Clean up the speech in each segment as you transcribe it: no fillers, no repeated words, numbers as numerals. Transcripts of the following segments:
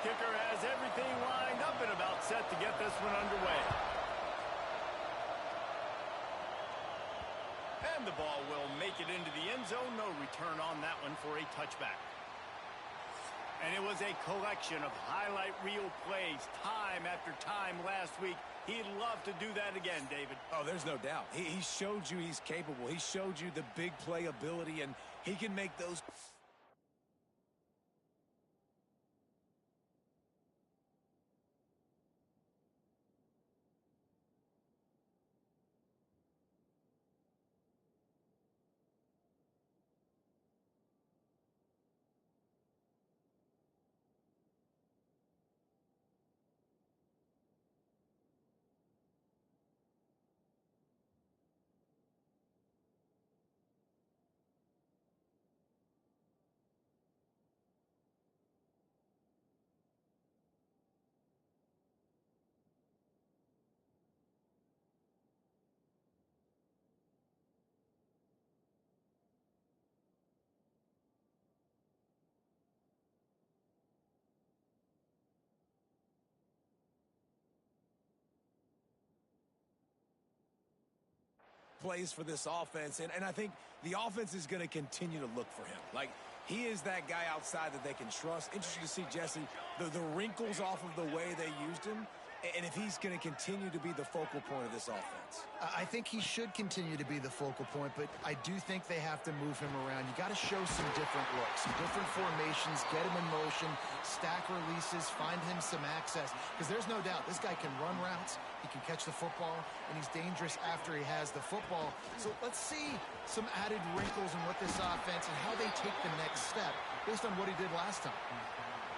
kicker has everything lined up and about set to get this one underway. And the ball will make it into the end zone. No return on that one for a touchback. And it was a collection of highlight reel plays time after time last week. He'd love to do that again, David. Oh, there's no doubt. He showed you he's capable. He showed you the big play ability, and he can make those... plays for this offense, and I think the offense is going to continue to look for him. Like, he is that guy outside that they can trust. Interesting to see, Jesse, the wrinkles off of the way they used him, and if he's going to continue to be the focal point of this offense. I think he should continue to be the focal point, but I do think they have to move him around. You got to show some different looks, some different formations, get him in motion, stack releases, find him some access, because there's no doubt this guy can run routes, he can catch the football, and he's dangerous after he has the football. So let's see some added wrinkles in what this offense and how they take the next step based on what he did last time.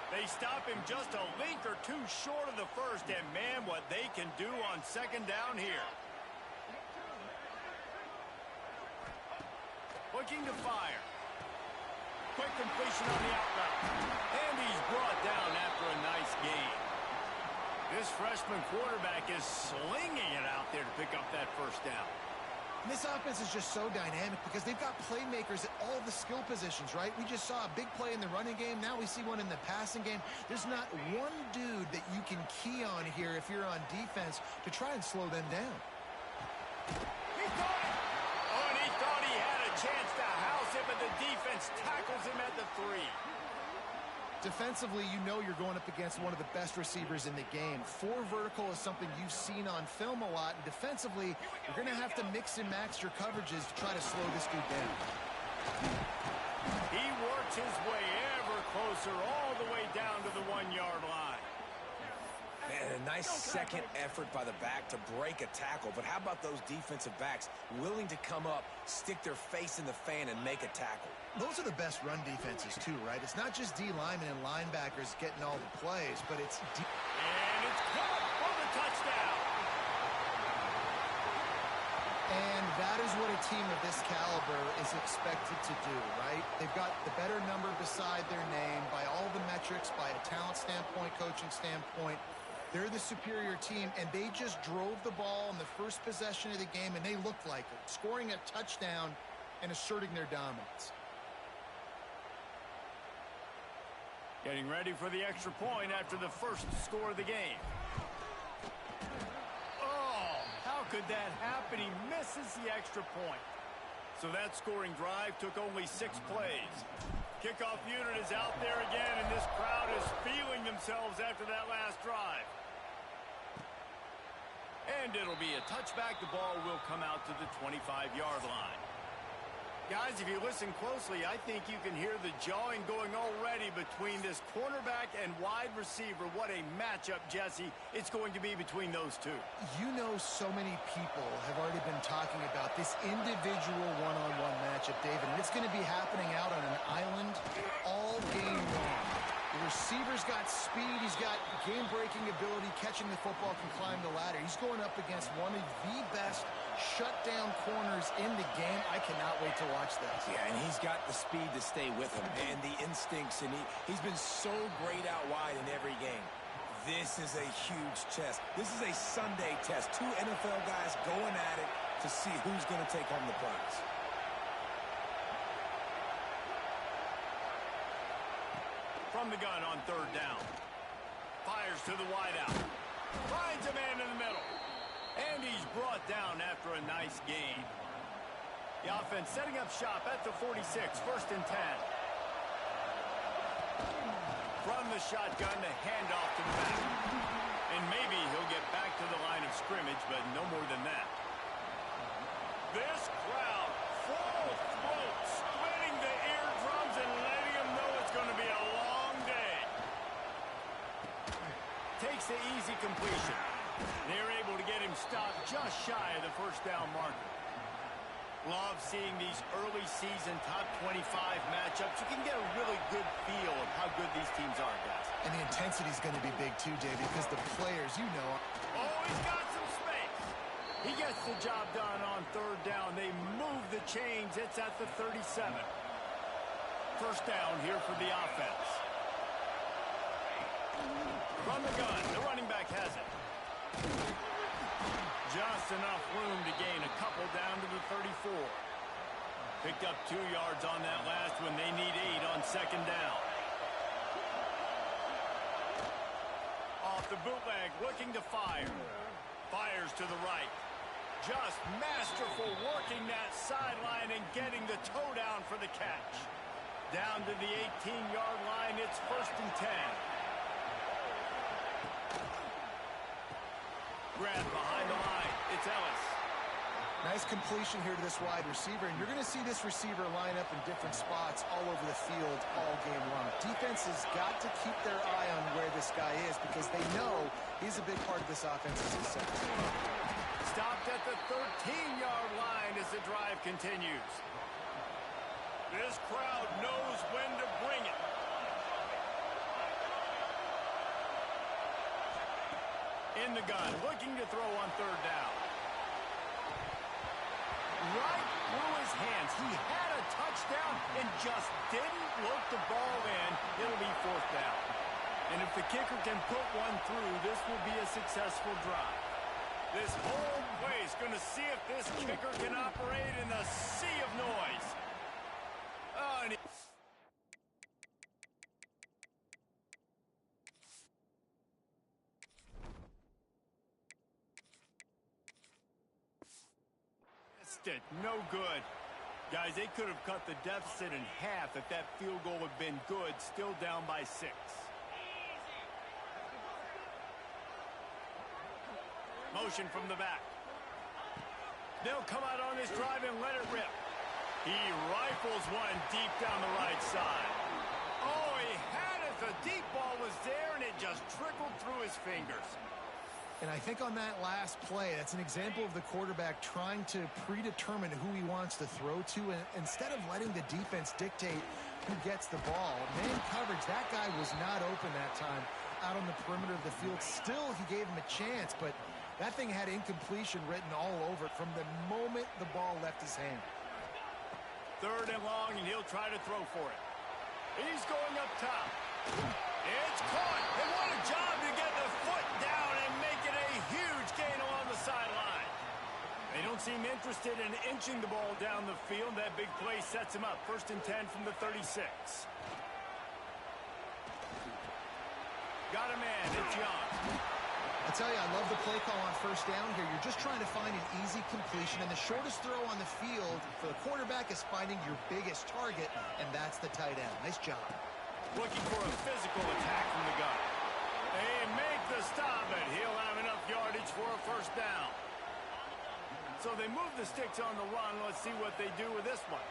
They stop him just a link or two short of the first, and man, what they can do on second down here. Looking to fire. Quick completion on the out route. And he's brought down after a nice gain. This freshman quarterback is slinging it out there to pick up that first down. And this offense is just so dynamic because they've got playmakers at all the skill positions, right? We just saw a big play in the running game. Now we see one in the passing game. There's not one dude that you can key on here if you're on defense to try and slow them down. He caught it! Oh, and he thought he had a chance to house it, but the defense tackles him at the 3. Defensively, you know you're going up against one of the best receivers in the game. 4 vertical is something you've seen on film a lot, and defensively, you're going to have to mix and match your coverages to try to slow this dude down. He works his way ever closer all the way down to the 1-yard line. Man, a nice second effort by the back to break a tackle, but how about those defensive backs willing to come up, stick their face in the fan, and make a tackle? Those are the best run defenses, too, right? It's not just D linemen and linebackers getting all the plays, but it's D. And it's caught for the touchdown. And that is what a team of this caliber is expected to do, right? They've got the better number beside their name by all the metrics, by a talent standpoint, coaching standpoint. They're the superior team, and they just drove the ball in the first possession of the game, and they looked like it, scoring a touchdown and asserting their dominance. Getting ready for the extra point after the first score of the game. Oh, how could that happen? He misses the extra point. So that scoring drive took only 6 plays. Kickoff unit is out there again, and this crowd is feeling themselves after that last drive. And it'll be a touchback. The ball will come out to the 25-yard line. Guys, if you listen closely, I think you can hear the jawing going already between this cornerback and wide receiver. What a matchup, Jesse, it's going to be between those two. You know, so many people have already been talking about this individual one-on-one matchup, David, and it's going to be happening out on an island all game long. The receiver's got speed, he's got game-breaking ability, catching the football, can climb the ladder. He's going up against one of the best shutdown corners in the game. I cannot wait to watch this. Yeah, and he's got the speed to stay with him and the instincts, and he's been so great out wide in every game. This is a huge test. This is a Sunday test. 2 NFL guys going at it to see who's going to take home the prize. From the gun on 3rd down. Fires to the wideout. Finds a man in the middle. And he's brought down after a nice gain. The offense setting up shop at the 46, 1st and 10. From the shotgun, the handoff to the back. And maybe he'll get back to the line of scrimmage, but no more than that. This crowd, full throat, splitting the eardrums and letting them know it's going to be a long day. Takes the easy completion. They're able to get him stopped just shy of the 1st down marker. Love seeing these early season top 25 matchups. You can get a really good feel of how good these teams are, guys. And the intensity is going to be big too, Davey, because the players, you know. Oh, he's got some space. He gets the job done on 3rd down. They move the chains. It's at the 37. 1st down here for the offense. From the gun, the running back has it. Just enough room to gain a couple down to the 34. Picked up 2 yards on that last one. They need 8 on 2nd down. Off the bootleg, looking to fire. Fires to the right. Just masterful working that sideline and getting the toe down for the catch. Down to the 18-yard line, it's 1st and 10. Grab behind the line. It's Ellis. Nice completion here to this wide receiver, and you're going to see this receiver line up in different spots all over the field all game long. Defense has got to keep their eye on where this guy is because they know he's a big part of this offense's success. Stopped at the 13-yard line as the drive continues. This crowd knows when to bring it. In the gun, looking to throw on 3rd down. Right through his hands. He had a touchdown and just didn't look the ball in. It'll be 4th down. And if the kicker can put one through, this will be a successful drive. This whole place going to see if this kicker can operate in a sea of noise. Oh, and it. No good. Guys, they could have cut the deficit in half if that field goal had been good. Still down by 6. Motion from the back. They'll come out on this drive and let it rip. He rifles one deep down the right side. Oh, he had it. The deep ball was there, and it just trickled through his fingers. And I think on that last play, that's an example of the quarterback trying to predetermine who he wants to throw to. And instead of letting the defense dictate who gets the ball, man coverage, that guy was not open that time out on the perimeter of the field. Still, he gave him a chance, but that thing had incompletion written all over it from the moment the ball left his hand. 3rd and long, and he'll try to throw for it. He's going up top. It's caught. And what a job to get the foot down and make it a huge gain along the sideline. They don't seem interested in inching the ball down the field. That big play sets him up. 1st and 10 from the 36. Got a man. It's Young. I tell you, I love the play call on 1st down here. You're just trying to find an easy completion, and the shortest throw on the field for the quarterback is finding your biggest target, and that's the tight end. Nice job. Looking for a physical attack from the gun. They make the stop, and he'll have enough yardage for a 1st down. So they move the sticks on the run. Let's see what they do with this one.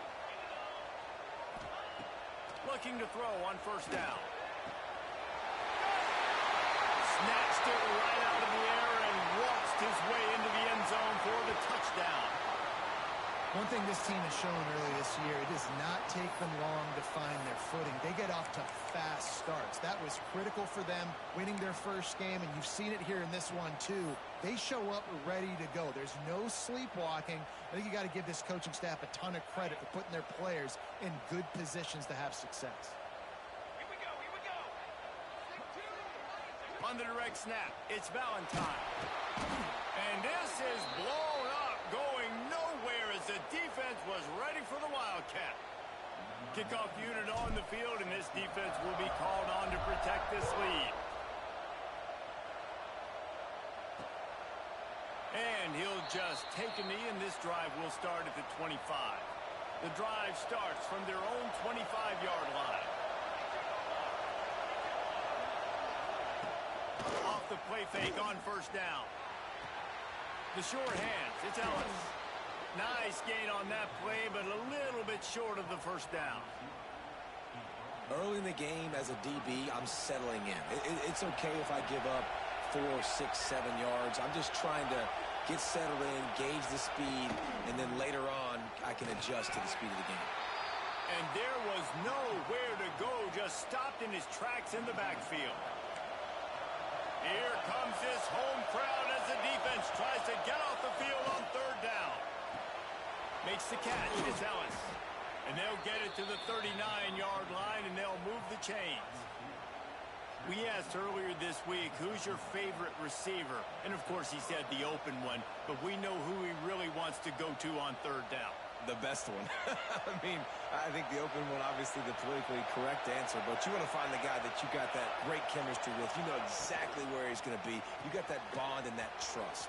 Looking to throw on 1st down. Snatched it right out of the air and waltzed his way into the end zone for the touchdown. One thing this team has shown early this year, it does not take them long to find their footing. They get off to fast starts. That was critical for them winning their 1st game, and you've seen it here in this one too. They show up ready to go. There's no sleepwalking. I think you got to give this coaching staff a ton of credit for putting their players in good positions to have success. Here we go. On the direct snap, it's Valentine. And this is blown up, going nowhere as the defense was ready for the Wildcat. Kickoff unit on the field, and this defense will be called on to protect this lead. And he'll just take a knee, and this drive will start at the 25. The drive starts from their own 25-yard line. Off the play fake on first down. The short hands, it's Ellis. Nice gain on that play, but a little bit short of the first down. Early in the game, as a DB, I'm settling in. It's okay if I give up 4, 6, 7 yards. I'm just trying to get settled in, gauge the speed, and then later on, I can adjust to the speed of the game. And there was nowhere to go, just stopped in his tracks in the backfield. Here comes this home crowd as the defense tries to get off the field on third down. Makes the catch, it's Ellis. And they'll get it to the 39-yard line, and they'll move the chains. We asked earlier this week, who's your favorite receiver? And, of course, he said the open one, but we know who he really wants to go to on third down. The best one. I mean, I think the open one, obviously the politically correct answer, but you want to find the guy that you got that great chemistry with. You know exactly where he's going to be. You got that bond and that trust.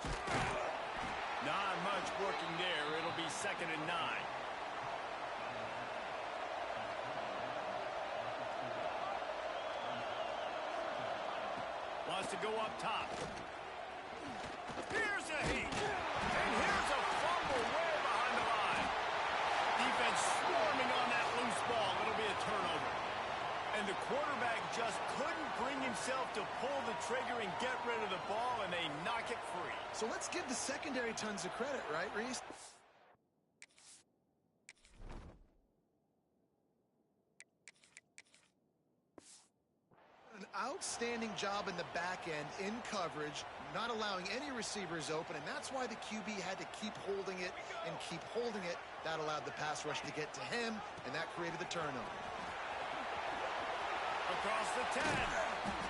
Not much working there. It'll be 2nd and 9. Wants to go up top. Here's a heat. And here's a fumble way behind the line. Defense swarming on that loose ball. It'll be a turnover. And the quarterback just couldn't bring himself to pull the trigger and get rid of the ball, and they knock it free. So let's give the secondary tons of credit, right, Reese? An outstanding job in the back end in coverage, not allowing any receivers open, and that's why the QB had to keep holding it and keep holding it. That allowed the pass rush to get to him, and that created the turnover. Across the 10.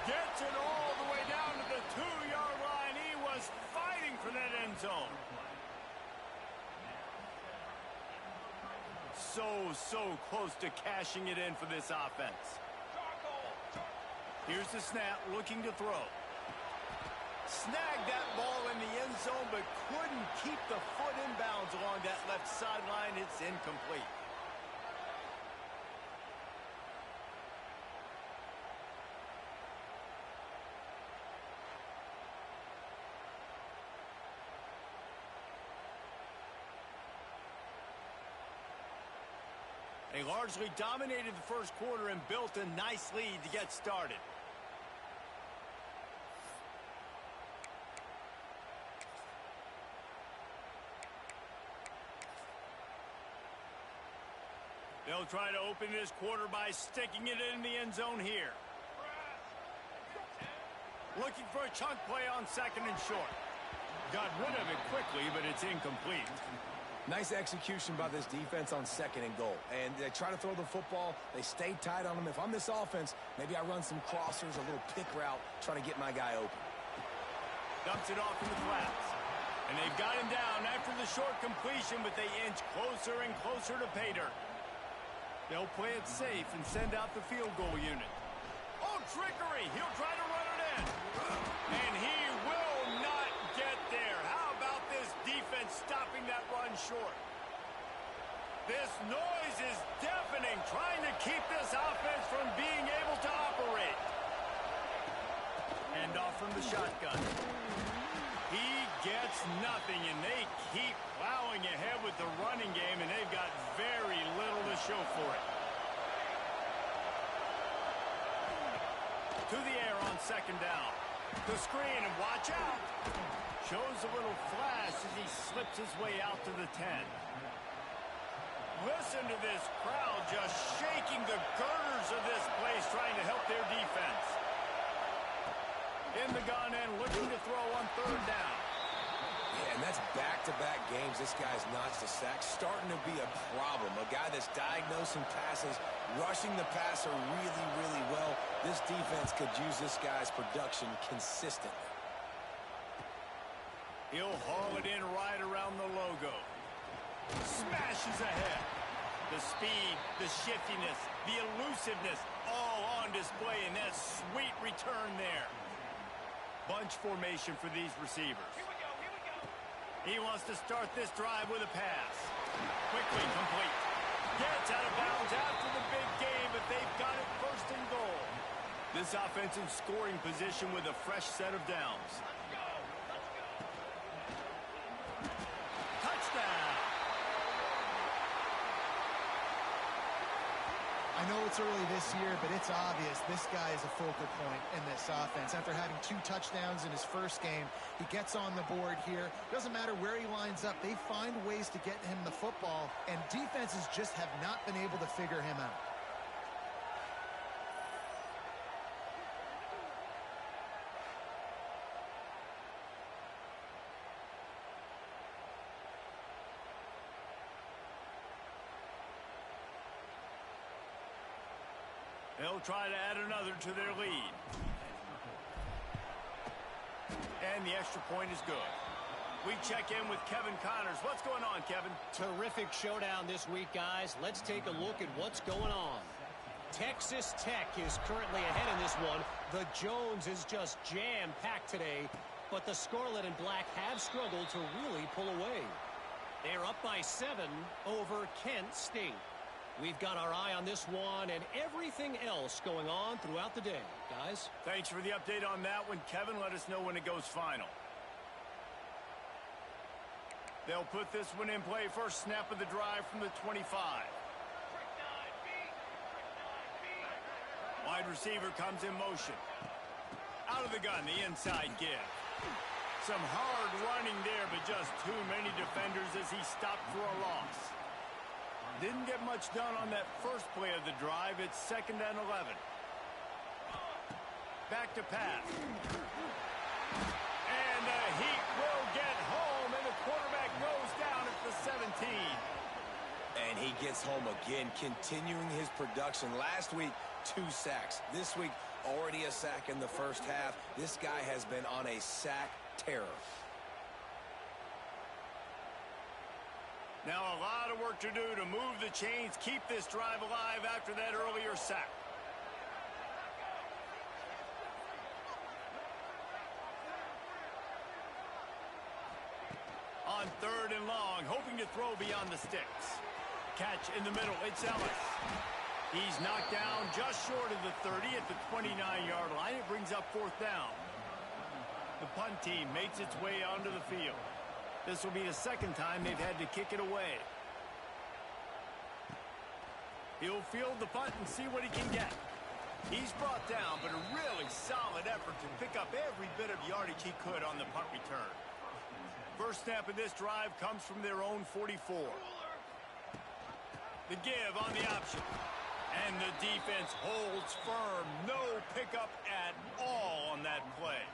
Gets it all the way down to the 2-yard line. He was fighting for that end zone. So close to cashing it in for this offense. Here's the snap, looking to throw. Snagged that ball in the end zone, but couldn't keep the foot in bounds along that left sideline. It's incomplete. They largely dominated the first quarter and built a nice lead to get started. They'll try to open this quarter by sticking it in the end zone here. Looking for a chunk play on 2nd and short. Got rid of it quickly, but it's incomplete. Nice execution by this defense on 2nd and goal. And they try to throw the football. They stay tight on them. If I'm this offense, maybe I run some crossers, a little pick route, try to get my guy open. Dumps it off in the flats. And they've got him down after the short completion, but they inch closer and closer to pay dirt. They'll play it safe and send out the field goal unit. Oh, trickery! He'll try to run it in. And he will not get there. How about this defense stopping that run short? This noise is deafening, trying to keep this offense from being able to operate. Hand off from the shotgun. He gets nothing, and they keep plowing ahead with the running game, and they've got very little to show for it. To the air on 2nd down. The screen, and watch out. Shows a little flash as he slips his way out to the 10. Listen to this crowd just shaking the girders of this place, trying to help their defense. In the gun and looking to throw on 3rd down. Yeah, and that's back-to-back games. This guy's notched a sack, starting to be a problem. A guy that's diagnosing passes, rushing the passer really, really well. This defense could use this guy's production consistently. He'll haul it in right around the logo. Smashes ahead. The speed, the shiftiness, the elusiveness, all on display, and that sweet return there. Bunch formation for these receivers. He wants to start this drive with a pass. Quickly complete. Gets out of bounds after the big game, but they've got it first and goal. This offense in scoring position with a fresh set of downs. Touchdown! I know it's early this year, but it's obvious this guy is a focal point in this offense. After having 2 touchdowns in his first game, he gets on the board here. Doesn't matter where he lines up, they find ways to get him the football, and defenses just have not been able to figure him out. They'll try to add another to their lead. And the extra point is good. We check in with Kevin Connors. What's going on, Kevin? Terrific showdown this week, guys. Let's take a look at what's going on. Texas Tech is currently ahead in this one. The Jones is just jam-packed today, but the Scarlet and Black have struggled to really pull away. They're up by 7 over Kent State. We've got our eye on this one and everything else going on throughout the day, guys. Thanks for the update on that one, Kevin. Let us know when it goes final. They'll put this one in play. First snap of the drive from the 25. Wide receiver comes in motion. Out of the gun, the inside give. Some hard running there, but just too many defenders as he stopped for a loss. Didn't get much done on that first play of the drive. It's 2nd and 11. Back to pass. And the Heat will get home, and the quarterback goes down at the 17. And he gets home again, continuing his production. Last week, 2 sacks. This week, already a sack in the first half. This guy has been on a sack terror. Now a lot of work to do to move the chains, keep this drive alive after that earlier sack. On 3rd and long, hoping to throw beyond the sticks. Catch in the middle, it's Ellis. He's knocked down just short of the 30 at the 29-yard line. It brings up 4th down. The punt team makes its way onto the field. This will be the 2nd time they've had to kick it away. He'll field the punt and see what he can get. He's brought down, but a really solid effort to pick up every bit of yardage he could on the punt return. First snap of this drive comes from their own 44. The give on the option. And the defense holds firm. No pickup at all on that play.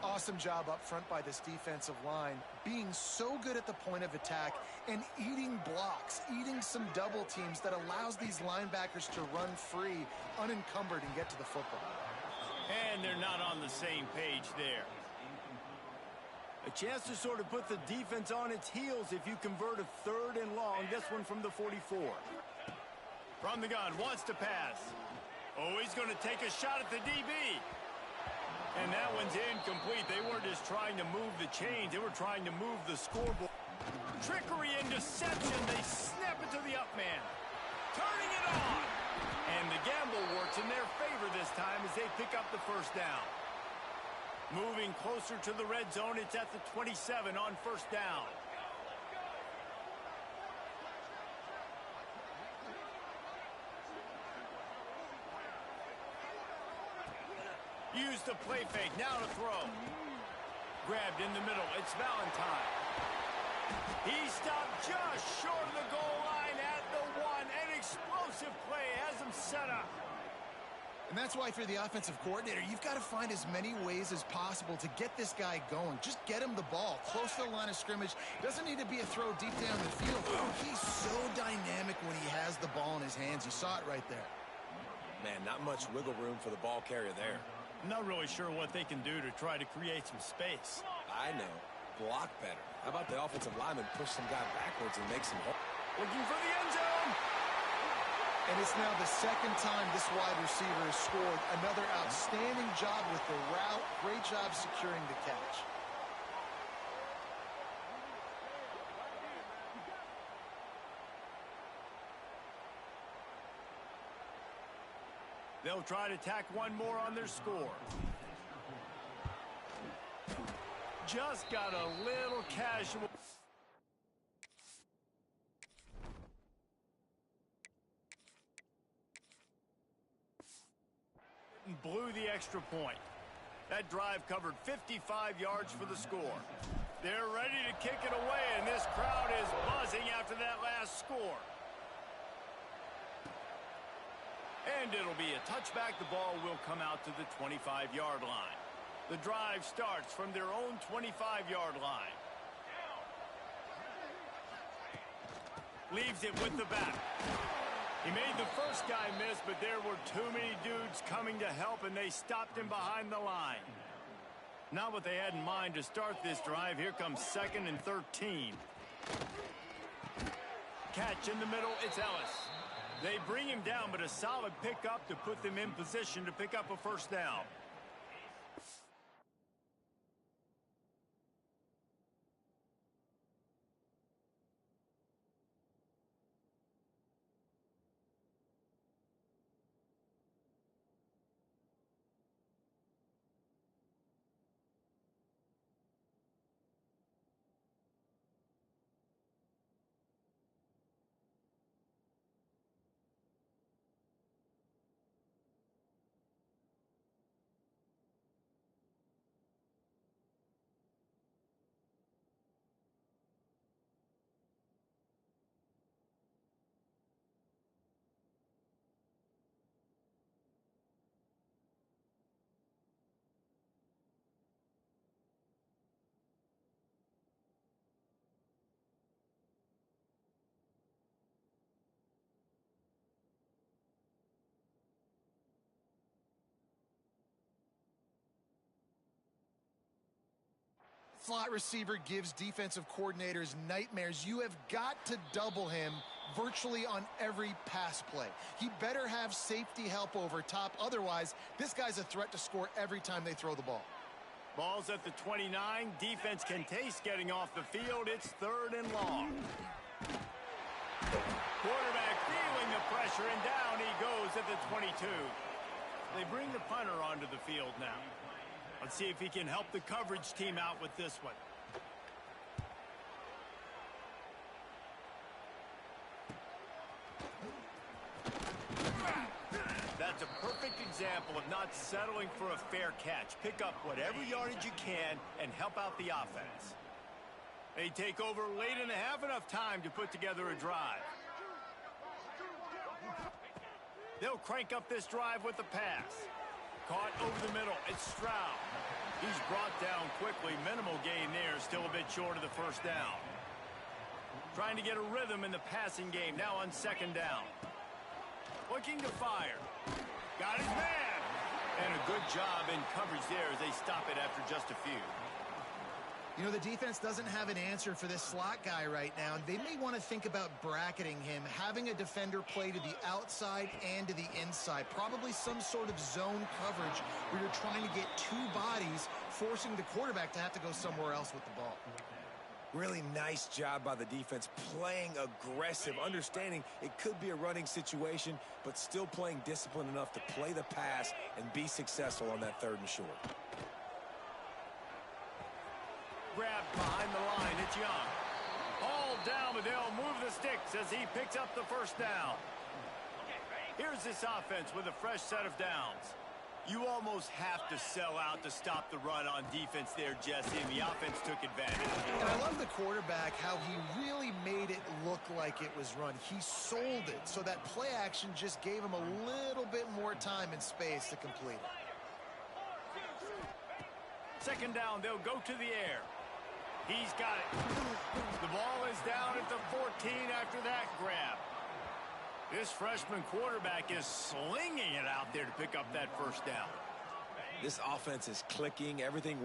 Awesome job up front by this defensive line, being so good at the point of attack and eating blocks, eating some double teams that allows these linebackers to run free, unencumbered, and get to the football. And they're not on the same page there. A chance to sort of put the defense on its heels if you convert a 3rd and long, this one from the 44. From the gun, wants to pass. Oh, he's going to take a shot at the DB. And that one's incomplete. They weren't just trying to move the chains. They were trying to move the scoreboard. Trickery and deception. They snap it to the up man. Turning it on. And the gamble works in their favor this time as they pick up the first down. Moving closer to the red zone. It's at the 27 on first down. Use the play fake. Now to throw. Grabbed in the middle. It's Valentine. He stopped just short of the goal line at the 1. An explosive play has him set up. And that's why, if you're the offensive coordinator, you've got to find as many ways as possible to get this guy going. Just get him the ball close to the line of scrimmage. Doesn't need to be a throw deep down the field. He's so dynamic when he has the ball in his hands. You saw it right there. Man, not much wiggle room for the ball carrier there. I'm not really sure what they can do to try to create some space. I know. Block better. How about the offensive lineman push some guy backwards and make some hole? Looking for the end zone. And it's now the 2nd time this wide receiver has scored. Another outstanding job with the route. Great job securing the catch. They'll try to tack one more on their score. Just got a little casual. Blew the extra point. That drive covered 55 yards for the score. They're ready to kick it away, and this crowd is buzzing after that last score. And it'll be a touchback. The ball will come out to the 25-yard line. The drive starts from their own 25-yard line. Leaves it with the back. He made the first guy miss, but there were too many dudes coming to help, and they stopped him behind the line. Not what they had in mind to start this drive. Here comes 2nd and 13. Catch in the middle. It's Ellis. They bring him down, but a solid pickup to put them in position to pick up a first down. Slot receiver gives defensive coordinators nightmares. You have got to double him virtually on every pass play. He better have safety help over top. Otherwise, this guy's a threat to score every time they throw the ball. Ball's at the 29. Defense can taste getting off the field. It's 3rd and long. Quarterback feeling the pressure, and down he goes at the 22. They bring the punter onto the field now. Let's see if he can help the coverage team out with this one. That's a perfect example of not settling for a fair catch. Pick up whatever yardage you can and help out the offense. They take over late and have enough time to put together a drive. They'll crank up this drive with the pass. Caught over the middle. It's Stroud. He's brought down quickly. Minimal gain there. Still a bit short of the first down. Trying to get a rhythm in the passing game. Now on 2nd down. Looking to fire. Got his man. And a good job in coverage there as they stop it after just a few. You know, the defense doesn't have an answer for this slot guy right now. They may want to think about bracketing him, having a defender play to the outside and to the inside. Probably some sort of zone coverage where you're trying to get two bodies, forcing the quarterback to have to go somewhere else with the ball. Really nice job by the defense, playing aggressive, understanding it could be a running situation, but still playing disciplined enough to play the pass and be successful on that 3rd and short. Grabbed behind the line. It's Young. All down, but they'll move the sticks as he picks up the first down. Here's this offense with a fresh set of downs. You almost have to sell out to stop the run on defense there, Jesse, and the offense took advantage. And I love the quarterback, how he really made it look like it was run. He sold it, so that play action just gave him a little bit more time and space to complete it. 2nd down, they'll go to the air. He's got it. The ball is down at the 14 after that grab. This freshman quarterback is slinging it out there to pick up that first down. This offense is clicking. Everything.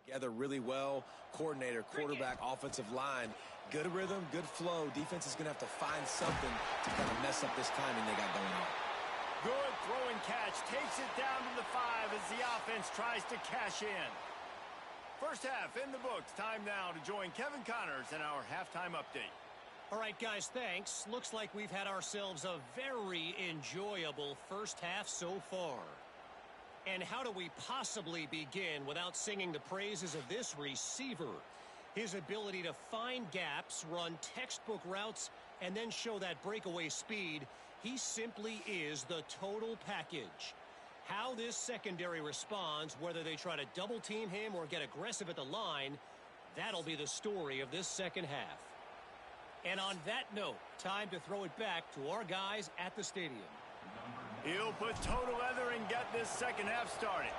Together really well. Coordinator, quarterback, offensive line. Good rhythm, good flow. Defense is going to have to find something to kind of mess up this timing they got going on. Good throw and catch. Takes it down to the 5 as the offense tries to cash in. First half in the books. Time now to join Kevin Connors in our halftime update. All right, guys, thanks. Looks like we've had ourselves a very enjoyable first half so far. And how do we possibly begin without singing the praises of this receiver? His ability to find gaps, run textbook routes, and then show that breakaway speed. He simply is the total package. How this secondary responds, whether they try to double team him or get aggressive at the line, that'll be the story of this second half. And on that note, time to throw it back to our guys at the stadium. He'll put total leather and get this second half started.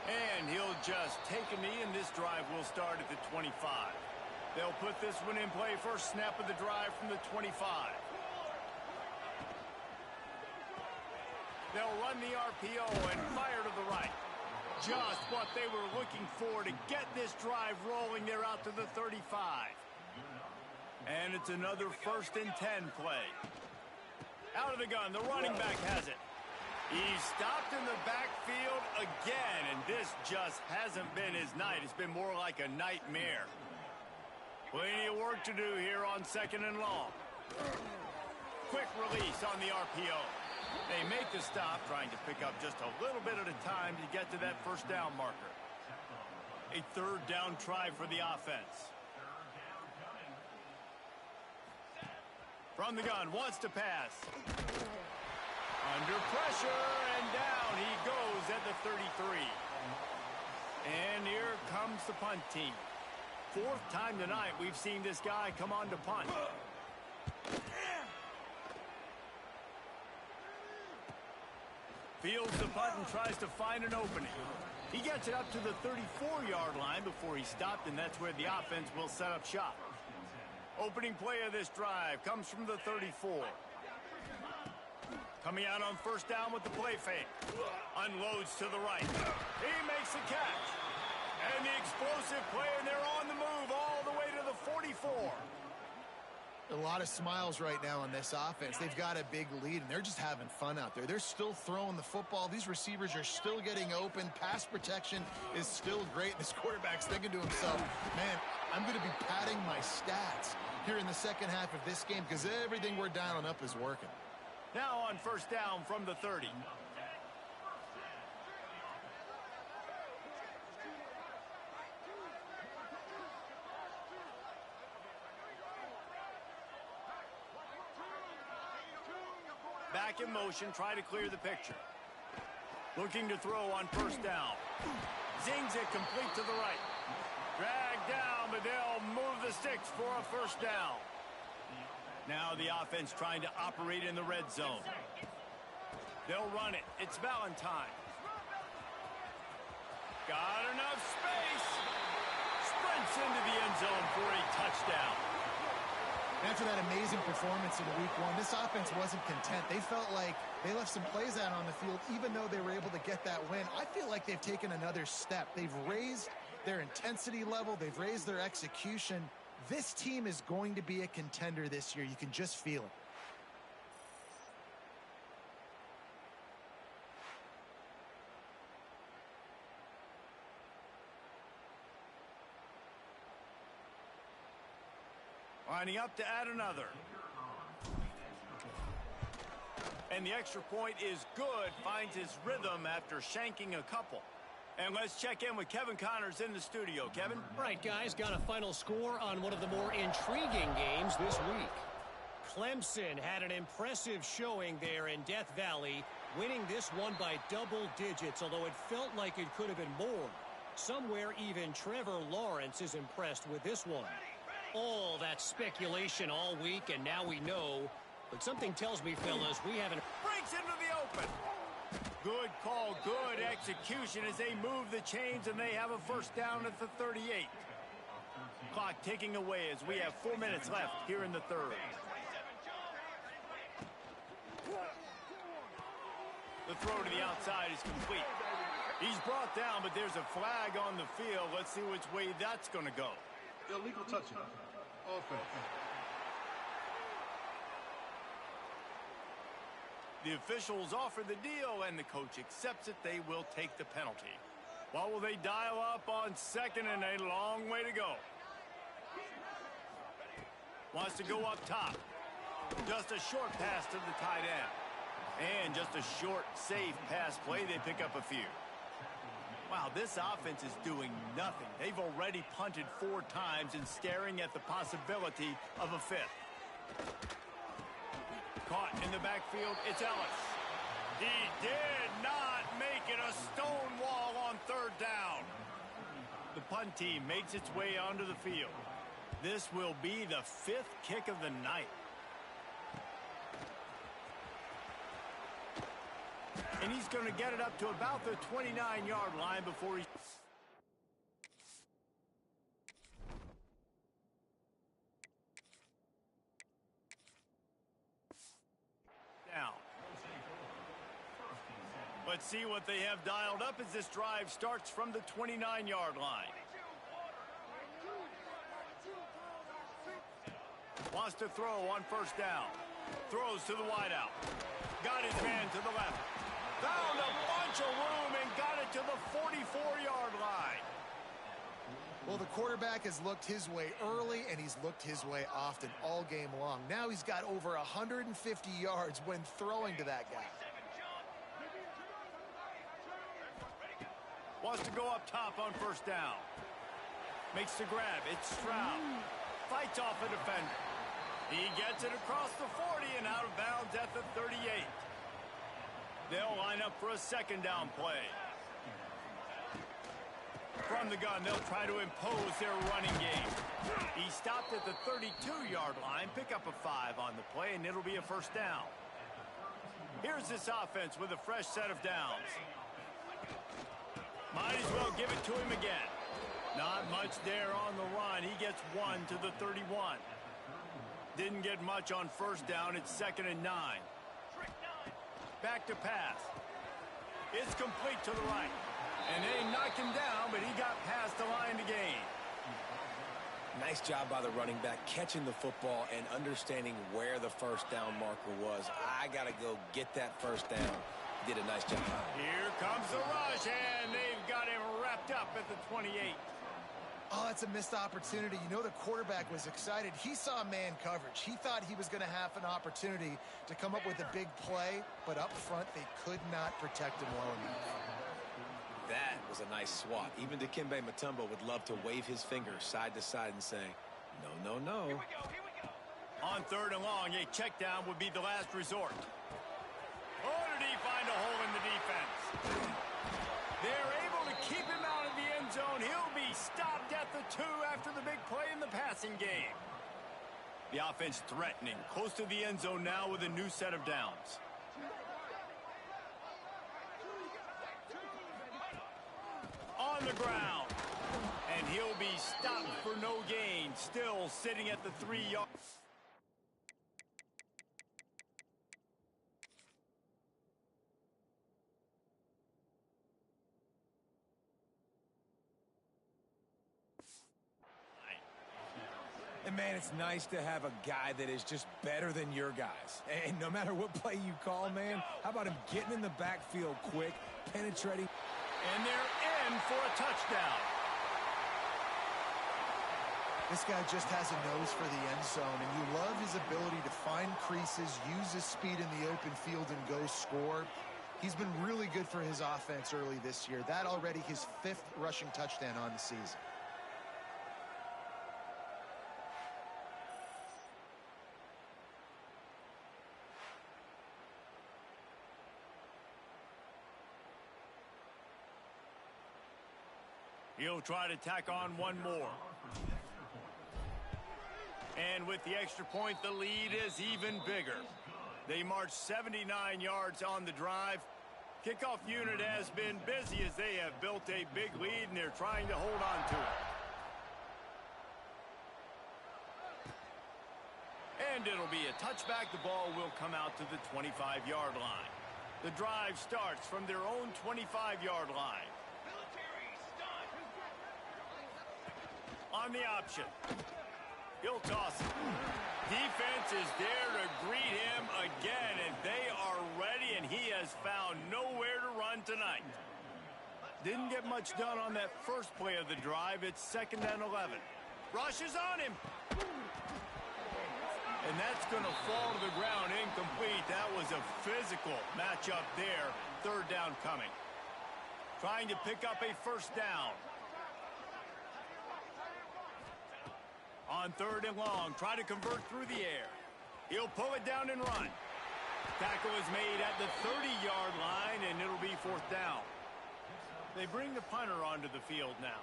And he'll just take a knee, and this drive will start at the 25. They'll put this one in play first snap of the drive from the 25. They'll run the RPO and fire to the right. Just what they were looking for to get this drive rolling. They're out to the 35. And it's another 1st and 10 play. Out of the gun, the running back has it. He's stopped in the backfield again, and this just hasn't been his night. It's been more like a nightmare. Plenty of work to do here on 2nd and long. Quick release on the RPO. They make the stop, trying to pick up just a little bit at a time to get to that first down marker. A 3rd down try for the offense. From the gun, wants to pass. Under pressure, and down he goes at the 33. And here comes the punt team. 4th time tonight we've seen this guy come on to punt. Fields the punt and tries to find an opening. He gets it up to the 34-yard line before he stopped, and that's where the offense will set up shop. Opening play of this drive comes from the 34. Coming out on first down with the play fake. Unloads to the right. He makes the catch. And the explosive play, and they're on the move all the way to the 44. A lot of smiles right now on this offense. They've got a big lead, and they're just having fun out there. They're still throwing the football. These receivers are still getting open. Pass protection is still great. This quarterback's thinking to himself, man, I'm going to be padding my stats here in the second half of this game because everything we're dialing up is working. Now on first down from the 30. Back in motion, try to clear the picture. Looking to throw on first down. Zings it complete to the right. Dragged down, but they'll move the sticks for a first down. Now the offense trying to operate in the red zone. They'll run it. It's Valentine. Got enough space. Sprints into the end zone for a touchdown. After that amazing performance in week 1, this offense wasn't content. They felt like they left some plays out on the field, even though they were able to get that win. I feel like they've taken another step. They've raised their intensity level. They've raised their execution. This team is going to be a contender this year. You can just feel it. Lining up to add another. And the extra point is good. Finds his rhythm after shanking a couple. And let's check in with Kevin Connors in the studio. Kevin? Right, guys, got a final score on one of the more intriguing games this week. Clemson had an impressive showing there in Death Valley, winning this one by double digits, although it felt like it could have been more. Somewhere even Trevor Lawrence is impressed with this one. All that speculation all week, and now we know. But something tells me, fellas, we haven't... Breaks into the open. Good call, good execution as they move the chains, and they have a first down at the 38. Clock ticking away as we have 4 minutes left here in the third. The throw to the outside is complete. He's brought down, but there's a flag on the field. Let's see which way that's going to go. Illegal touching. Offense. The officials offer the deal, and the coach accepts it. They will take the penalty. What will they dial up on second, and a long way to go? Wants to go up top. Just a short pass to the tight end. And just a short, safe pass play. They pick up a few. Wow, this offense is doing nothing. They've already punted 4 times and staring at the possibility of a 5th. Caught in the backfield, it's Ellis. He did not make it a stone wall on 3rd down. The punt team makes its way onto the field. This will be the 5th kick of the night. And he's going to get it up to about the 29-yard line before he... down. Let's see what they have dialed up as this drive starts from the 29-yard line. Wants to throw on 1st down. Throws to the wideout. Got his man to the left. Found a bunch of room and got it to the 44-yard line. Well, the quarterback has looked his way early, and he's looked his way often all game long. Now he's got over 150 yards when throwing to that guy. Wants to go up top on 1st down. Makes the grab. It's Stroud. Fights off a defender. He gets it across the 40 and out of bounds at the 38. They'll line up for a 2nd down play. From the gun, they'll try to impose their running game. He stopped at the 32-yard line, pick up a 5 on the play, and it'll be a 1st down. Here's this offense with a fresh set of downs. Might as well give it to him again. Not much there on the run. He gets 1 to the 31. Didn't get much on 1st down. It's 2nd and 9. Back to pass. It's complete to the right. And they knock him down, but he got past the line to gain. Nice job by the running back catching the football and understanding where the 1st down marker was. I got to go get that 1st down. Did a nice job. Here comes the rush, and they've got him wrapped up at the 28. Oh, that's a missed opportunity. You know, the quarterback was excited. He saw man coverage. He thought he was going to have an opportunity to come up with a big play, but up front, they could not protect him well enough. That was a nice swat. Even Dikembe Mutombo would love to wave his finger side to side and say, no, no, no. Here we go. On 3rd and long, a check down would be the last resort. Oh, did he find a hole in the defense? They're able to keep him out of the end zone. He'll be stopped at the 2 after the big play in the passing game. The offense threatening, close to the end zone now with a new set of downs. On the ground. And he'll be stopped for no gain. Still sitting at the 3-yard. And, man, it's nice to have a guy that is just better than your guys. And no matter what play you call, man, how about him getting in the backfield quick, penetrating. And they're in for a touchdown. This guy just has a nose for the end zone, and you love his ability to find creases, use his speed in the open field, and go score. He's been really good for his offense early this year. That already his 5th rushing touchdown on the season. He'll try to tack on one more. And with the extra point, the lead is even bigger. They march 79 yards on the drive. Kickoff unit has been busy as they have built a big lead, and they're trying to hold on to it. And it'll be a touchback. The ball will come out to the 25-yard line. The drive starts from their own 25-yard line. On the option. He'll toss it. Defense is there to greet him again, and they are ready, and he has found nowhere to run tonight. Didn't get much done on that first play of the drive. It's 2nd and 11. Rushes on him. And that's going to fall to the ground incomplete. That was a physical matchup there. 3rd down coming. Trying to pick up a 1st down. On 3rd and long, try to convert through the air. He'll pull it down and run. Tackle is made at the 30-yard line, and it'll be 4th down. They bring the punter onto the field now.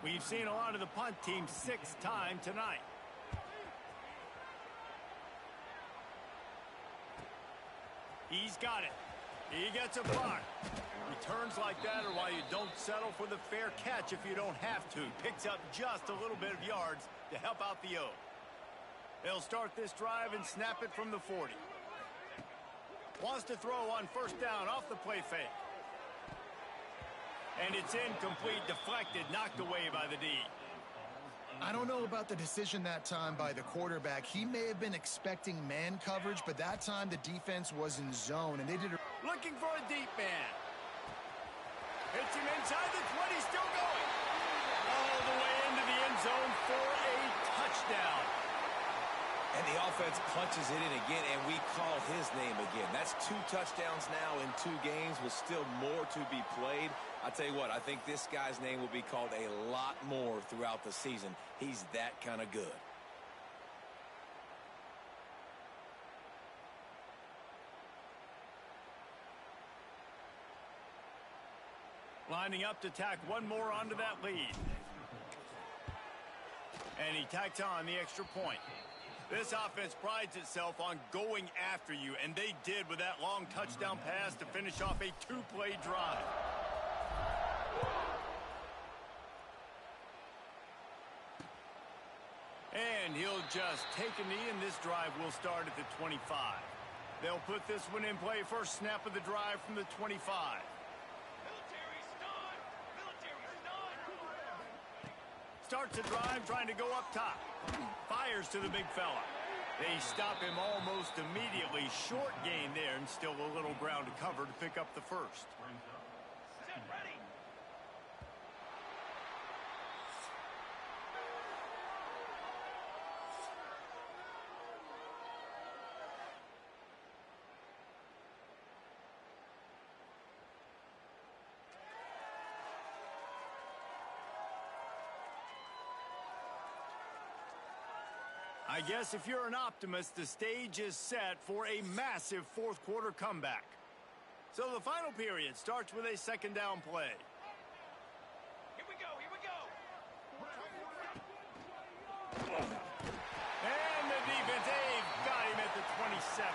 We've seen a lot of the punt team 6th time tonight. He's got it. He gets a block. Returns like that are why you don't settle for the fair catch if you don't have to. Picks up just a little bit of yards to help out the O. They'll start this drive and snap it from the 40. Wants to throw on 1st down off the play fake. And it's incomplete, deflected, knocked away by the D. I don't know about the decision that time by the quarterback. He may have been expecting man coverage, but that time the defense was in zone, and they did. Looking for a deep man. Hits him inside the 20, still going. All the way into the end zone for a touchdown. And the offense punches it in again, and we call his name again. That's 2 touchdowns now in 2 games with still more to be played. I tell you what, I think this guy's name will be called a lot more throughout the season. He's that kind of good. Lining up to tack one more onto that lead. And he tacks on the extra point. This offense prides itself on going after you, and they did with that long touchdown pass to finish off a 2-play drive. And he'll just take a knee, and this drive will start at the 25. They'll put this one in play. First snap of the drive from the 25. Starts a drive, trying to go up top. Fires to the big fella. They stop him almost immediately. Short gain there, and still a little ground to cover to pick up the 1st. I guess if you're an optimist, the stage is set for a massive 4th quarter comeback. So the final period starts with a 2nd down play. Here we go, here we go. And the defense, they've got him at the 27.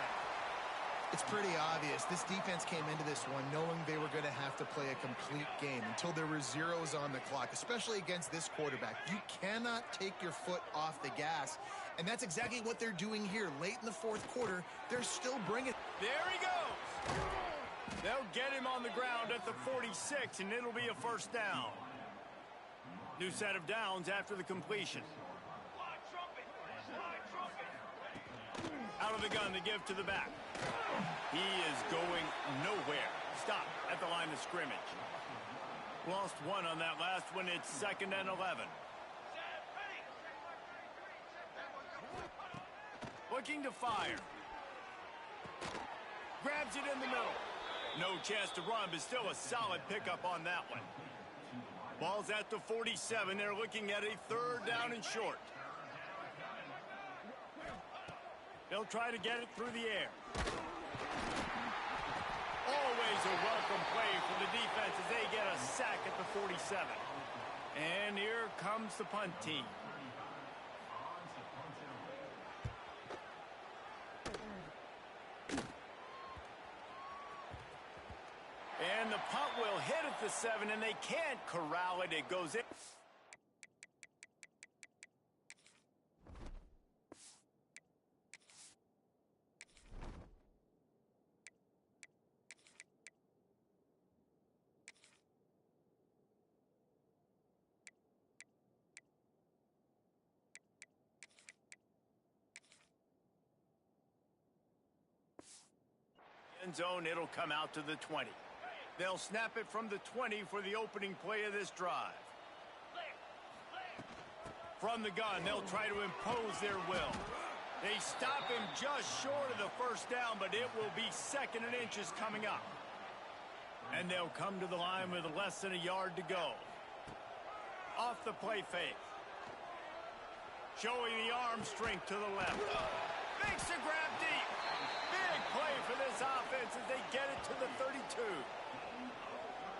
It's pretty obvious. This defense came into this one knowing they were going to have to play a complete game until there were zeros on the clock, especially against this quarterback. You cannot take your foot off the gas, and that's exactly what they're doing here. Late in the 4th quarter, they're still bringing. There he goes. They'll get him on the ground at the 46, and it'll be a 1st down. New set of downs after the completion. Out of the gun, the give to the back. He is going nowhere. Stop at the line of scrimmage. Lost 1 on that last one. It's 2nd and 11. Looking to fire. Grabs it in the middle. No chance to run, but still a solid pickup on that one. Ball's at the 47. They're looking at a 3rd down and short. They'll try to get it through the air. Always a welcome play for the defense as they get a sack at the 47. And here comes the punt team. And the punt will hit at the 7, and they can't corral it. It goes in. End zone, it'll come out to the 20. They'll snap it from the 20 for the opening play of this drive. From the gun, they'll try to impose their will. They stop him just short of the first down, but it will be 2nd and inches coming up. And they'll come to the line with less than a yard to go. Off the play fake. Showing the arm strength to the left. Makes the grab deep. Big play for this offense as they get it to the 32.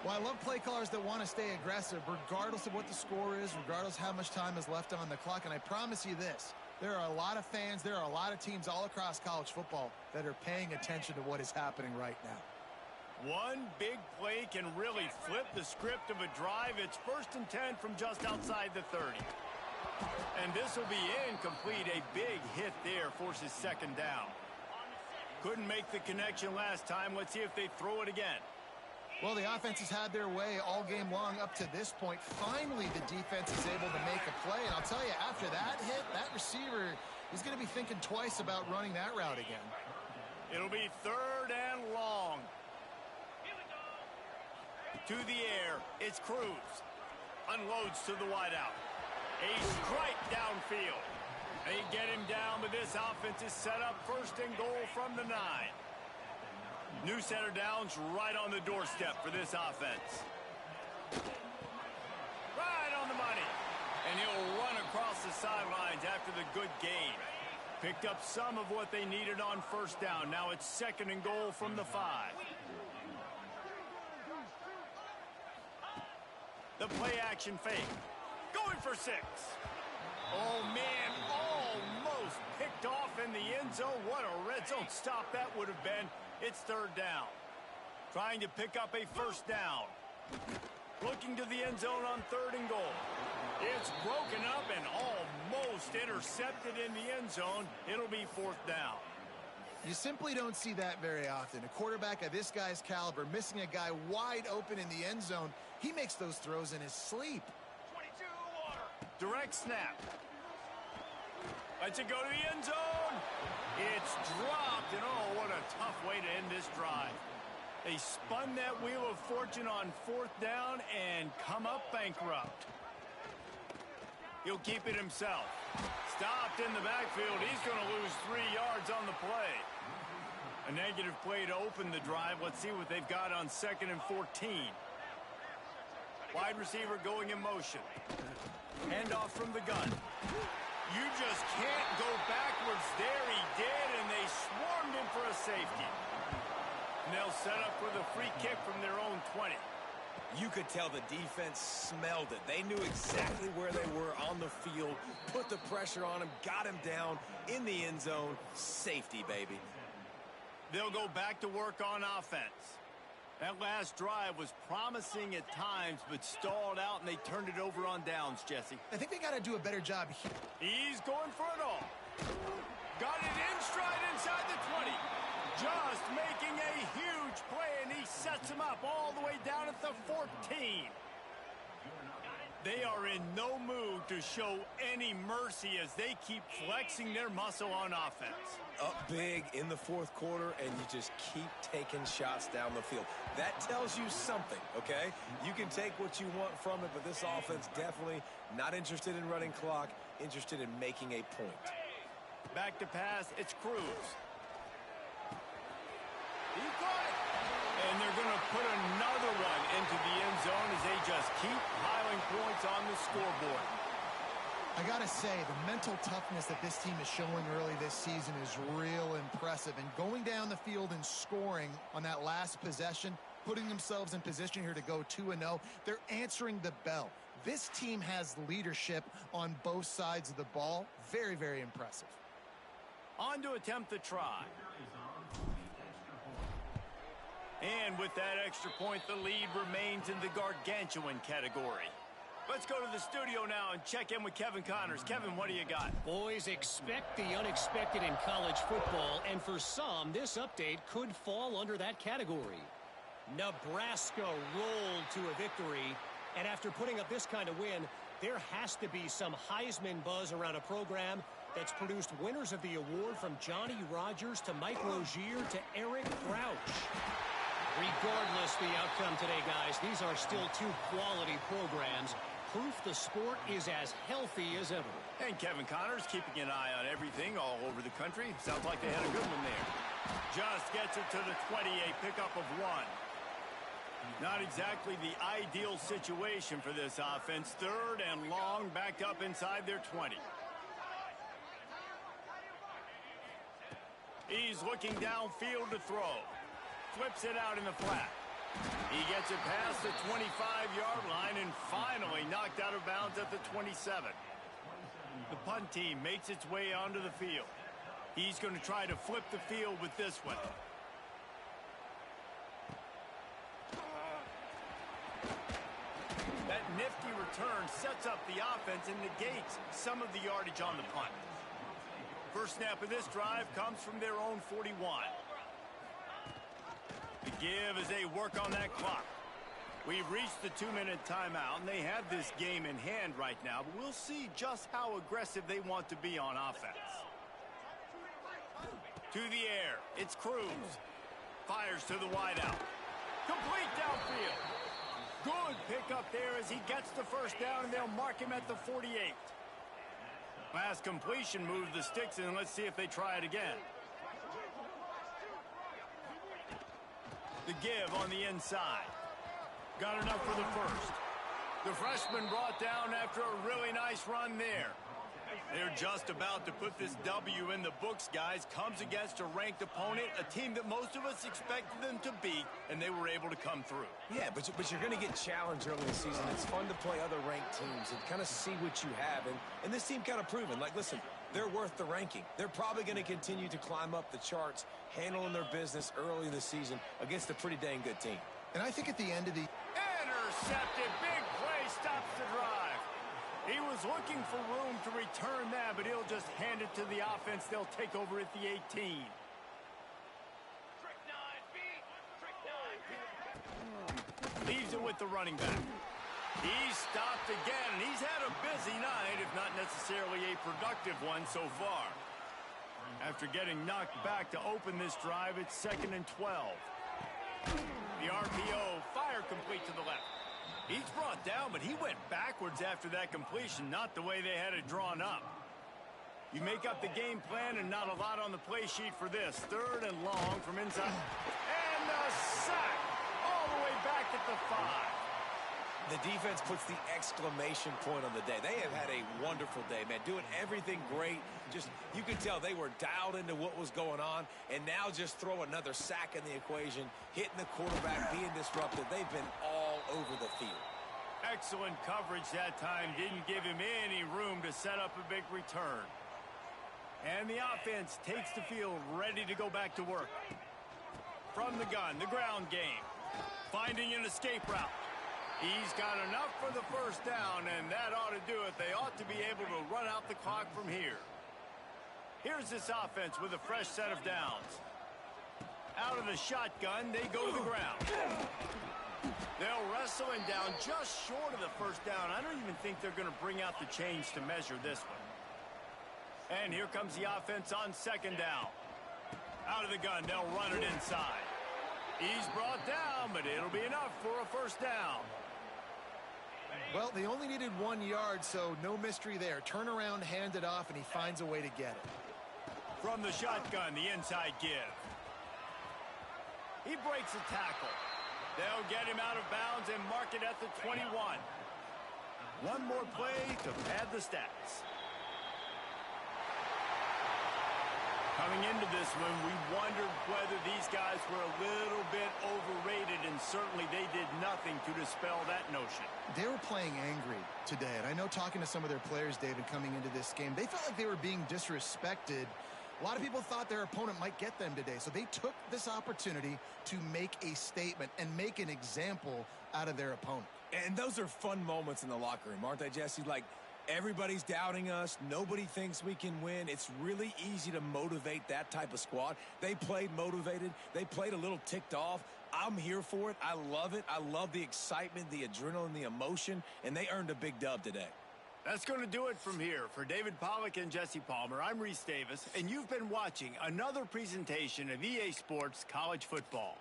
Well, I love play callers that want to stay aggressive, regardless of what the score is, regardless how much time is left on the clock. And I promise you this, there are a lot of fans, there are a lot of teams all across college football that are paying attention to what is happening right now. One big play can really flip the script of a drive. It's 1st and 10 from just outside the 30. And this will be incomplete. A big hit there forces 2nd down. Couldn't make the connection last time. Let's see if they throw it again. Well, the offense has had their way all game long up to this point. Finally, the defense is able to make a play. And I'll tell you, after that hit, that receiver is going to be thinking twice about running that route again. It'll be 3rd and long. To the air, it's Cruz. Unloads to the wideout. A strike downfield. They get him down, but this offense is set up 1st and goal from the 9. New center downs right on the doorstep for this offense. Right on the money. And he'll run across the sidelines after the good gain. Picked up some of what they needed on 1st down. Now it's 2nd and goal from the 5. The play action fake. Going for 6. Oh, man, almost picked off in the end zone. What a red zone stop that would have been. It's 3rd down. Trying to pick up a 1st down. Looking to the end zone on 3rd and goal. It's broken up and almost intercepted in the end zone. It'll be 4th down. You simply don't see that very often. A quarterback of this guy's caliber missing a guy wide open in the end zone. He makes those throws in his sleep. 22 water. Direct snap. Lets it go to the end zone. It's dropped, and oh, what a tough way to end this drive. They spun that wheel of fortune on 4th down and come up bankrupt. He'll keep it himself. Stopped in the backfield. He's going to lose 3 yards on the play. A negative play to open the drive. Let's see what they've got on 2nd and 14. Wide receiver going in motion. Handoff from the gun. You just can't go backwards there. He did, and they swarmed him for a safety. And they'll set up for the free kick from their own 20. You could tell the defense smelled it. They knew exactly where they were on the field, put the pressure on him, got him down in the end zone. Safety, baby. They'll go back to work on offense. That last drive was promising at times, but stalled out, and they turned it over on downs, Jesse. I think they got to do a better job here. He's going for it all. Got it in stride inside the 20. Just making a huge play, and he sets him up all the way down at the 14. They are in no mood to show any mercy as they keep flexing their muscle on offense. Up big in the 4th quarter, and you just keep taking shots down the field. That tells you something, okay? You can take what you want from it, but this offense definitely not interested in running clock, interested in making a point. Back to pass, it's Cruz. He caught it. And they're going to put another one into the end zone as they just keep piling points on the scoreboard. I got to say, the mental toughness that this team is showing early this season is real impressive. And going down the field and scoring on that last possession, putting themselves in position here to go 2-0, they're answering the bell. This team has leadership on both sides of the ball. Very, very impressive. On to attempt the try. And with that extra point, the lead remains in the gargantuan category. Let's go to the studio now and check in with Kevin Connors. Kevin, what do you got? Boys, expect the unexpected in college football, and for some, this update could fall under that category. Nebraska rolled to a victory, and after putting up this kind of win, there has to be some Heisman buzz around a program that's produced winners of the award from Johnny Rodgers to Mike Rozier to Eric Crouch. Regardless the outcome today, guys, these are still two quality programs. Proof the sport is as healthy as ever. And Kevin Connors keeping an eye on everything all over the country. Sounds like they had a good one there. Just gets it to the 20, a pickup of 1. Not exactly the ideal situation for this offense. 3rd and long, backed up inside their 20. He's looking downfield to throw. Flips it out in the flat. He gets it past the 25-yard line and finally knocked out of bounds at the 27. The punt team makes its way onto the field. He's going to try to flip the field with this one. That nifty return sets up the offense and negates some of the yardage on the punt. First snap of this drive comes from their own 41. The give as they work on that clock. We've reached the 2-minute timeout, and they have this game in hand right now, but we'll see just how aggressive they want to be on offense. To the air, it's Cruz. Fires to the wideout. Complete downfield. Good pickup there as he gets the first down, and they'll mark him at the 48. Last completion moved the sticks, and let's see if they try it again. The give on the inside. Got enough for the first. The freshman brought down after a really nice run there. They're just about to put this W in the books, guys. Comes against a ranked opponent, a team that most of us expected them to beat, and they were able to come through. Yeah, but you're going to get challenged early in the season. It's fun to play other ranked teams and kind of see what you have. And this team kind of proven, like, listen, they're worth the ranking. They're probably going to continue to climb up the charts, handling their business early in the season against a pretty dang good team. And I think at the end of the... Intercepted. Big play stops the drive. He was looking for room to return that, but he'll just hand it to the offense. They'll take over at the 18. Trick 9B. Trick 9B. Leaves it with the running back. He's stopped again, and he's had a busy night, if not necessarily a productive one so far. After getting knocked back to open this drive, it's 2nd and 12. The RPO, fire complete to the left. He's brought down, but he went backwards after that completion, not the way they had it drawn up. You make up the game plan and not a lot on the play sheet for this. 3rd and long from inside. And the sack all the way back at the 5. The defense puts the exclamation point on the day. They have had a wonderful day, man. Doing everything great. Just, you could tell they were dialed into what was going on. And now just throw another sack in the equation, hitting the quarterback, being disruptive. They've been all over the field. Excellent coverage that time. Didn't give him any room to set up a big return. And the offense takes the field ready to go back to work. From the gun, the ground game. Finding an escape route. He's got enough for the first down, and that ought to do it. They ought to be able to run out the clock from here. Here's this offense with a fresh set of downs. Out of the shotgun, they go to the ground. They'll wrestle him down just short of the first down. I don't even think they're going to bring out the chains to measure this one. And here comes the offense on 2nd down. Out of the gun, they'll run it inside. He's brought down, but it'll be enough for a first down. Well, they only needed 1 yard, so no mystery there. Turn around, hand it off, and he finds a way to get it. From the shotgun, the inside give. He breaks a tackle. They'll get him out of bounds and mark it at the 21. One more play to pad the stats. Coming into this one, we wondered whether these guys were a little bit overrated, and certainly they did nothing to dispel that notion. They were playing angry today, and I know talking to some of their players, David, coming into this game, they felt like they were being disrespected. A lot of people thought their opponent might get them today, so they took this opportunity to make a statement and make an example out of their opponent. And those are fun moments in the locker room, aren't they, Jesse? Like, everybody's doubting us. Nobody thinks we can win. It's really easy to motivate that type of squad. They played motivated. They played a little ticked off. I'm here for it. I love it. I love the excitement, the adrenaline, the emotion, and they earned a big dub today. That's going to do it from here. For David Pollack and Jesse Palmer, I'm Reese Davis, and you've been watching another presentation of EA Sports College Football.